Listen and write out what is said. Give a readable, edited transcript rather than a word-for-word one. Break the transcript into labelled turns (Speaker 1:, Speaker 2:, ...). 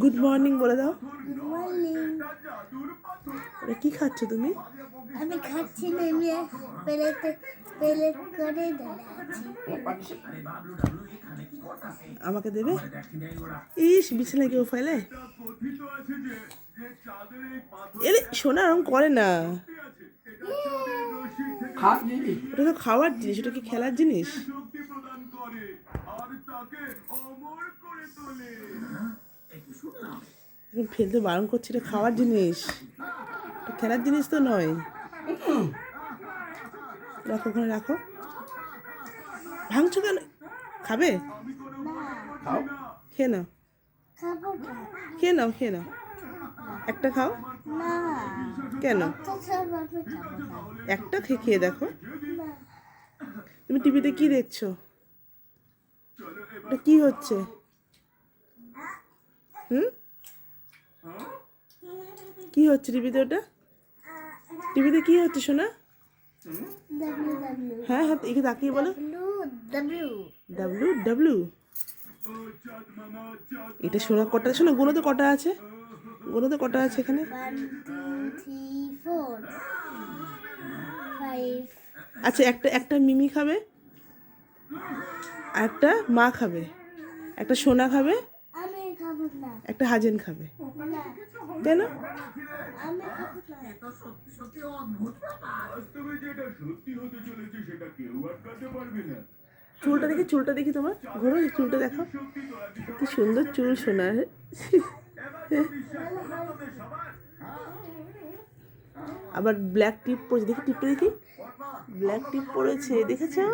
Speaker 1: Good morning বলে দাও।
Speaker 2: Good morning.
Speaker 1: ওটা কি খাচ্ছ তুমি?
Speaker 2: আমি খাচ্ছি না, আমি প্লেট করে দাঁড়াচ্ছি।
Speaker 1: আমাকে দেবে? ইস, বিছানায় কেউ ফেলে? এরে সোনা, ওরকম করে না। ওটা তো খাওয়ার জিনিস, ওটা কি খেলার জিনিস? এখন ফেলতে বারণ করছি, এটা খাওয়ার জিনিস, এটা খেলার জিনিস তো নয়। রাখো, ওখানে রাখো। ভাঙছো কেন? খাবে? খেয়ে নাও,
Speaker 2: খাবো না।
Speaker 1: খেয়ে নাও, খেয়ে নাও। একটা খাও।
Speaker 2: না,
Speaker 1: কেন?
Speaker 2: একটা ছাড়া আমি খাবো না।
Speaker 1: একটা খেয়ে খেয়ে দেখো।
Speaker 2: না,
Speaker 1: তুমি টিভিতে কি দেখছো? এটা কি হচ্ছে? হুম, কি হচ্ছে টিভিতে? ওটা টিভিতে কি হচ্ছে শোনা?
Speaker 2: ডাব্লিউ ডাব্লিউ
Speaker 1: হ্যাঁ হ্যাঁ, একে তাকিয়ে বলো।
Speaker 2: W
Speaker 1: W W. এটা শোনা কটা? শোনা গুনোতে কটা আছে? গুনোতে কটা আছে এখানে?
Speaker 2: 1 2 3 4 5।
Speaker 1: আচ্ছা, একটা একটা মিমি খাবে, আর একটা মা খাবে, একটা সোনা খাবে,
Speaker 2: আমি খাবো না।
Speaker 1: একটা হাজেন খাবে।
Speaker 2: না,
Speaker 1: কেন?
Speaker 2: আমি খাবো না।
Speaker 1: চুলটা দেখি, চুলটা দেখি তোমার। ঘোরো, চুলটা দেখো, কি সুন্দর চুল সোনার। আবার ব্ল্যাক টিপ পরেছে, দেখি টিপটা দেখি। ব্ল্যাক টিপ পরেছে, দেখেছো?